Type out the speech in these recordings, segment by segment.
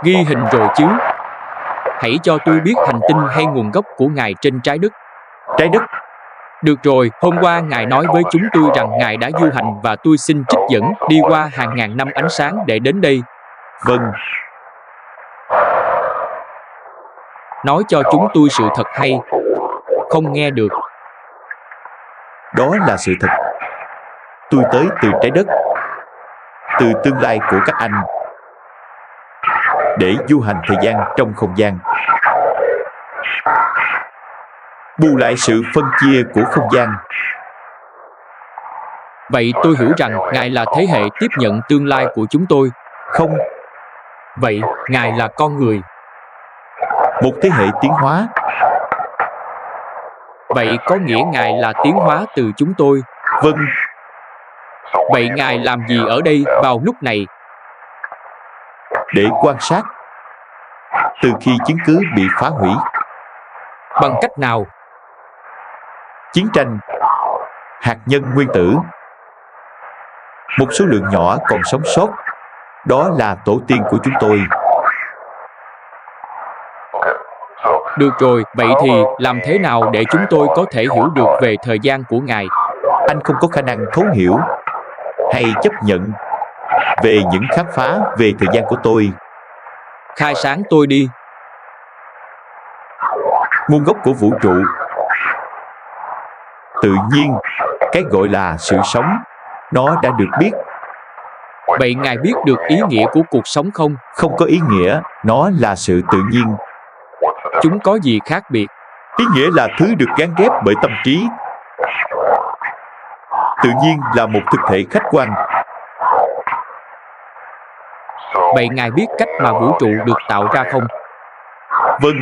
Ghi hình rồi chứ? Hãy cho tôi biết hành tinh hay nguồn gốc của Ngài trên trái đất. Trái đất? Được rồi, hôm qua Ngài nói với chúng tôi rằng Ngài đã du hành và tôi xin trích dẫn đi qua hàng ngàn năm ánh sáng để đến đây. Vâng. Nói cho chúng tôi sự thật hay không nghe được? Đó là sự thật. Tôi tới từ trái đất, từ tương lai của các anh, để du hành thời gian trong không gian, bù lại sự phân chia của không gian. Vậy tôi hiểu rằng Ngài là thế hệ tiếp nhận tương lai của chúng tôi. Không. Vậy Ngài là con người, một thế hệ tiến hóa. Vậy có nghĩa Ngài là tiến hóa từ chúng tôi. Vâng. Vậy Ngài làm gì ở đây vào lúc này? Để quan sát. Từ khi chứng cứ bị phá hủy. Bằng cách nào? Chiến tranh, hạt nhân nguyên tử. Một số lượng nhỏ còn sống sót. Đó là tổ tiên của chúng tôi. Được rồi, vậy thì làm thế nào để chúng tôi có thể hiểu được về thời gian của Ngài? Anh không có khả năng thấu hiểu hay chấp nhận về những khám phá về thời gian của tôi. Khai sáng tôi đi. Nguồn gốc của vũ trụ. Tự nhiên, cái gọi là sự sống, nó đã được biết. Vậy Ngài biết được ý nghĩa của cuộc sống không? Không có ý nghĩa, nó là sự tự nhiên. Chúng có gì khác biệt? Ý nghĩa là thứ được gán ghép bởi tâm trí. Tự nhiên là một thực thể khách quan. Vậy Ngài biết cách mà vũ trụ được tạo ra không? Vâng.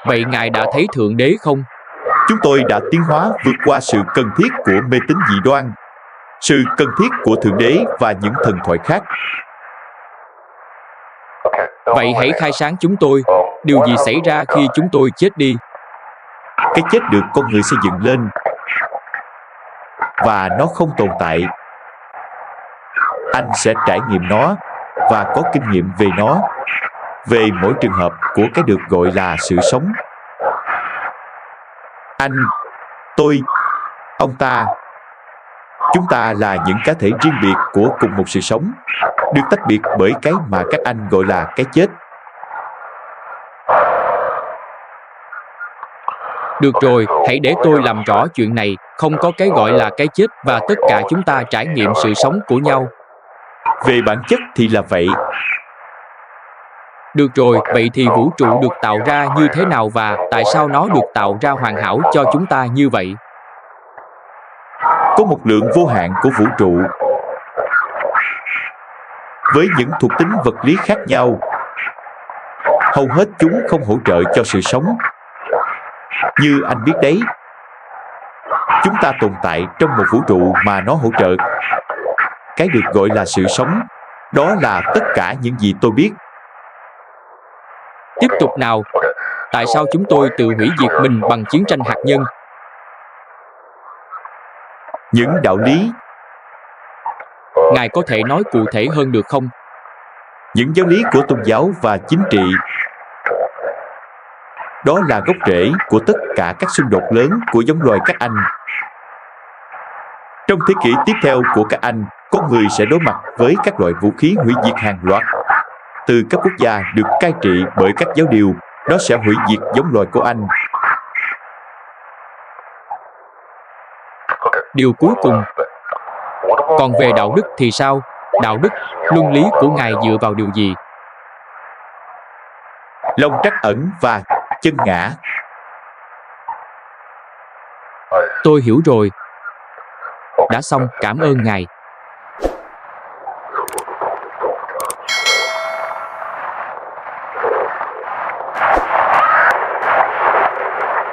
Vậy Ngài đã thấy Thượng Đế không? Chúng tôi đã tiến hóa vượt qua sự cần thiết của mê tín dị đoan, sự cần thiết của Thượng Đế và những thần thoại khác. Vậy hãy khai sáng chúng tôi. Điều gì xảy ra khi chúng tôi chết đi? Cái chết được con người xây dựng lên, và nó không tồn tại. Anh sẽ trải nghiệm nó và có kinh nghiệm về nó, về mỗi trường hợp của cái được gọi là sự sống. Anh, tôi, ông ta, chúng ta là những cá thể riêng biệt của cùng một sự sống, được tách biệt bởi cái mà các anh gọi là cái chết. Được rồi, hãy để tôi làm rõ chuyện này. Không có cái gọi là cái chết và tất cả chúng ta trải nghiệm sự sống của nhau. Về bản chất thì là vậy. Được rồi, vậy thì vũ trụ được tạo ra như thế nào và tại sao nó được tạo ra hoàn hảo cho chúng ta như vậy? Có một lượng vô hạn của vũ trụ với những thuộc tính vật lý khác nhau. Hầu hết chúng không hỗ trợ cho sự sống. Như anh biết đấy, chúng ta tồn tại trong một vũ trụ mà nó hỗ trợ. Cái được gọi là sự sống, đó là tất cả những gì tôi biết. Tiếp tục nào. Tại sao chúng tôi tự hủy diệt mình bằng chiến tranh hạt nhân? Những đạo lý. Ngài có thể nói cụ thể hơn được không? Những giáo lý của tôn giáo và chính trị. Đó là gốc rễ của tất cả các xung đột lớn của giống loài các anh. Trong thế kỷ tiếp theo của các anh, con người sẽ đối mặt với các loại vũ khí hủy diệt hàng loạt. Từ các quốc gia được cai trị bởi các giáo điều, nó sẽ hủy diệt giống loài của anh. Điều cuối cùng. Còn về đạo đức thì sao? Đạo đức, luân lý của Ngài dựa vào điều gì? Lòng trắc ẩn và chân ngã. Tôi hiểu rồi. Đã xong, cảm ơn Ngài.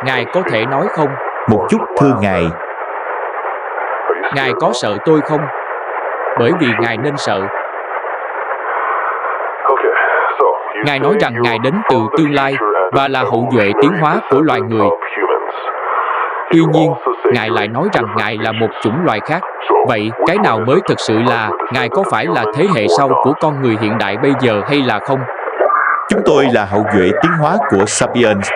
Ngài có thể nói không? Một chút thưa Ngài. Ngài có sợ tôi không? Bởi vì Ngài nên sợ. Ngài nói rằng Ngài đến từ tương lai và là hậu duệ tiến hóa của loài người. Tuy nhiên, Ngài lại nói rằng Ngài là một chủng loài khác. Vậy, cái nào mới thực sự là Ngài có phải là thế hệ sau của con người hiện đại bây giờ hay là không? Chúng tôi là hậu duệ tiến hóa của Sapiens.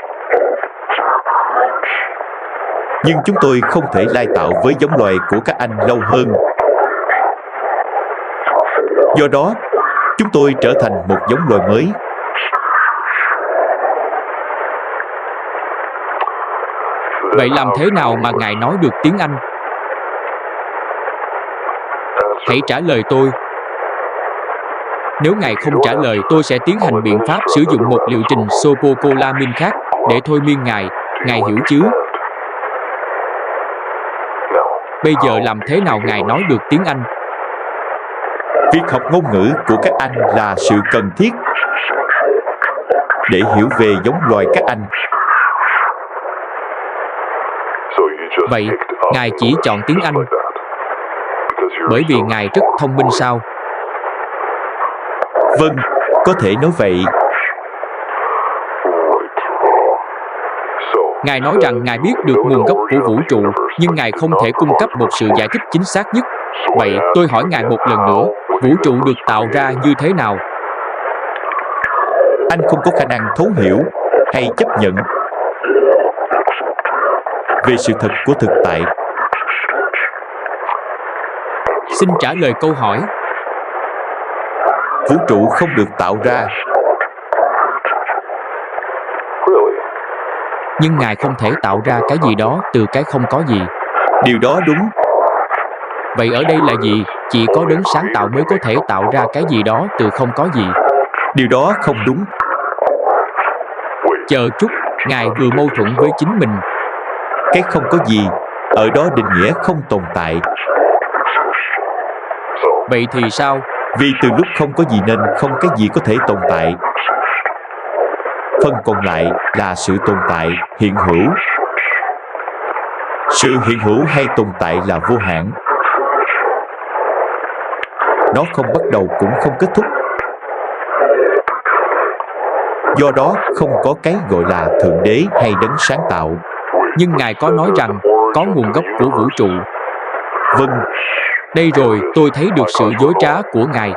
Nhưng chúng tôi không thể lai tạo với giống loài của các anh lâu hơn. Do đó, chúng tôi trở thành một giống loài mới. Vậy làm thế nào mà Ngài nói được tiếng Anh? Hãy trả lời tôi. Nếu Ngài không trả lời, tôi sẽ tiến hành biện pháp sử dụng một liệu trình scopolamine khác để thôi miên Ngài. Ngài hiểu chứ? Bây giờ làm thế nào Ngài nói được tiếng Anh? Việc học ngôn ngữ của các anh là sự cần thiết để hiểu về giống loài các anh. Vậy, Ngài chỉ chọn tiếng Anh bởi vì Ngài rất thông minh sao? Vâng, có thể nói vậy. Ngài nói rằng Ngài biết được nguồn gốc của vũ trụ, nhưng Ngài không thể cung cấp một sự giải thích chính xác nhất. Vậy, tôi hỏi Ngài một lần nữa, vũ trụ được tạo ra như thế nào? Anh không có khả năng thấu hiểu hay chấp nhận về sự thật của thực tại. Xin trả lời câu hỏi. Vũ trụ không được tạo ra. Nhưng Ngài không thể tạo ra cái gì đó từ cái không có gì. Điều đó đúng. Vậy ở đây là gì? Chỉ có đấng sáng tạo mới có thể tạo ra cái gì đó từ không có gì. Điều đó không đúng. Chờ chút, Ngài vừa mâu thuẫn với chính mình. Cái không có gì, ở đó định nghĩa không tồn tại. Vậy thì sao? Vì từ lúc không có gì nên không cái gì có thể tồn tại. Phần còn lại là sự tồn tại hiện hữu. Sự hiện hữu hay tồn tại là vô hạn. Nó không bắt đầu cũng không kết thúc. Do đó không có cái gọi là Thượng Đế hay đấng sáng tạo. Nhưng Ngài có nói rằng có nguồn gốc của vũ trụ. Vâng. Đây rồi, tôi thấy được sự dối trá của Ngài.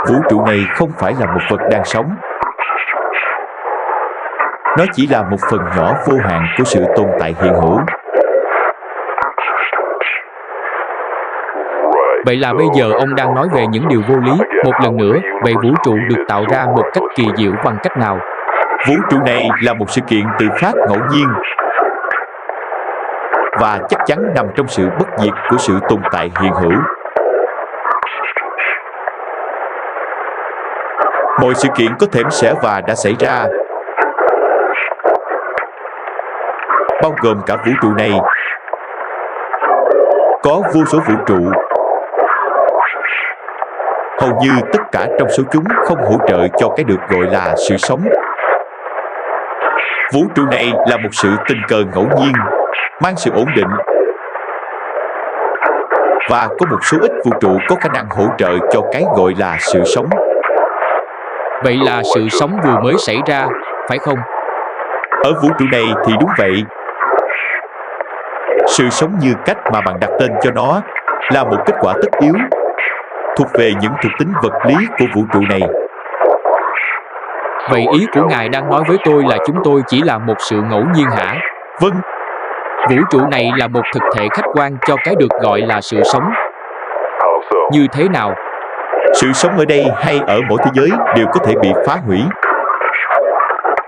Vũ trụ này không phải là một vật đang sống. Nó chỉ là một phần nhỏ vô hạn của sự tồn tại hiện hữu. Vậy là bây giờ ông đang nói về những điều vô lý. Một lần nữa, vậy vũ trụ được tạo ra một cách kỳ diệu bằng cách nào? Vũ trụ này là một sự kiện tự phát ngẫu nhiên và chắc chắn nằm trong sự bất diệt của sự tồn tại hiện hữu. Mọi sự kiện có thể sẽ và đã xảy ra, bao gồm cả vũ trụ này. Có vô số vũ trụ. Hầu như tất cả trong số chúng không hỗ trợ cho cái được gọi là sự sống. Vũ trụ này là một sự tình cờ ngẫu nhiên, mang sự ổn định. Và có một số ít vũ trụ có khả năng hỗ trợ cho cái gọi là sự sống. Vậy là sự sống vừa mới xảy ra, phải không? Ở vũ trụ này thì đúng vậy. Sự sống như cách mà bạn đặt tên cho nó là một kết quả tất yếu, thuộc về những thuộc tính vật lý của vũ trụ này. Vậy ý của Ngài đang nói với tôi là chúng tôi chỉ là một sự ngẫu nhiên hả? Vâng. Vũ trụ này là một thực thể khách quan cho cái được gọi là sự sống. Như thế nào? Sự sống ở đây hay ở mỗi thế giới đều có thể bị phá hủy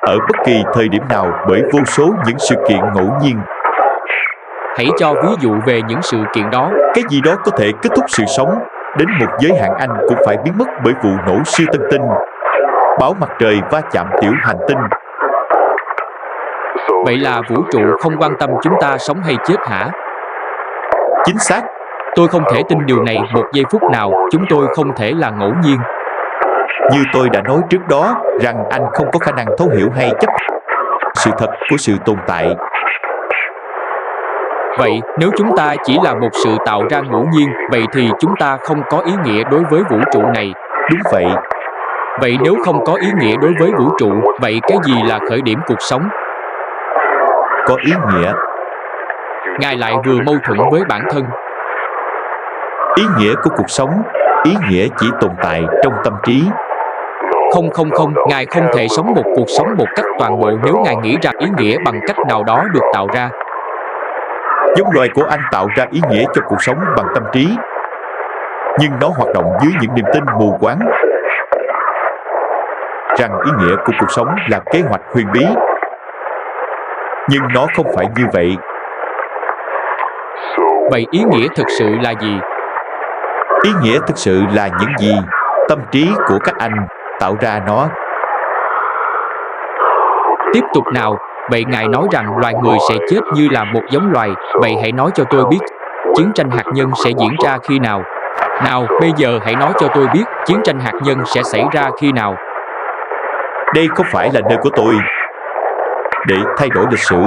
ở bất kỳ thời điểm nào bởi vô số những sự kiện ngẫu nhiên. Hãy cho ví dụ về những sự kiện đó. Cái gì đó có thể kết thúc sự sống đến một giới hạn Anh cũng phải biến mất bởi vụ nổ siêu tân tinh, bão mặt trời va chạm tiểu hành tinh. Vậy là vũ trụ không quan tâm chúng ta sống hay chết hả? Chính xác. Tôi không thể tin điều này một giây phút nào. Chúng tôi không thể là ngẫu nhiên. Như tôi đã nói trước đó rằng anh không có khả năng thấu hiểu hay chấp sự thật của sự tồn tại. Vậy nếu chúng ta chỉ là một sự tạo ra ngẫu nhiên, vậy thì chúng ta không có ý nghĩa đối với vũ trụ này. Đúng vậy. Vậy nếu không có ý nghĩa đối với vũ trụ, vậy cái gì là khởi điểm cuộc sống? Có ý nghĩa. Ngài lại vừa mâu thuẫn với bản thân. Ý nghĩa của cuộc sống, ý nghĩa chỉ tồn tại trong tâm trí. Không, Ngài không thể sống một cuộc sống một cách toàn bộ nếu Ngài nghĩ rằng ý nghĩa bằng cách nào đó được tạo ra. Giống loài của anh tạo ra ý nghĩa cho cuộc sống bằng tâm trí, nhưng nó hoạt động dưới những niềm tin mù quáng rằng ý nghĩa của cuộc sống là kế hoạch huyền bí. Nhưng nó không phải như vậy. Vậy ý nghĩa thực sự là gì? Ý nghĩa thực sự là những gì tâm trí của các anh tạo ra nó. Tiếp tục nào. Vậy Ngài nói rằng loài người sẽ chết như là một giống loài. Vậy hãy nói cho tôi biết, chiến tranh hạt nhân sẽ diễn ra khi nào? Nào, bây giờ hãy nói cho tôi biết, chiến tranh hạt nhân sẽ xảy ra khi nào? Đây không phải là nơi của tôi để thay đổi lịch sử.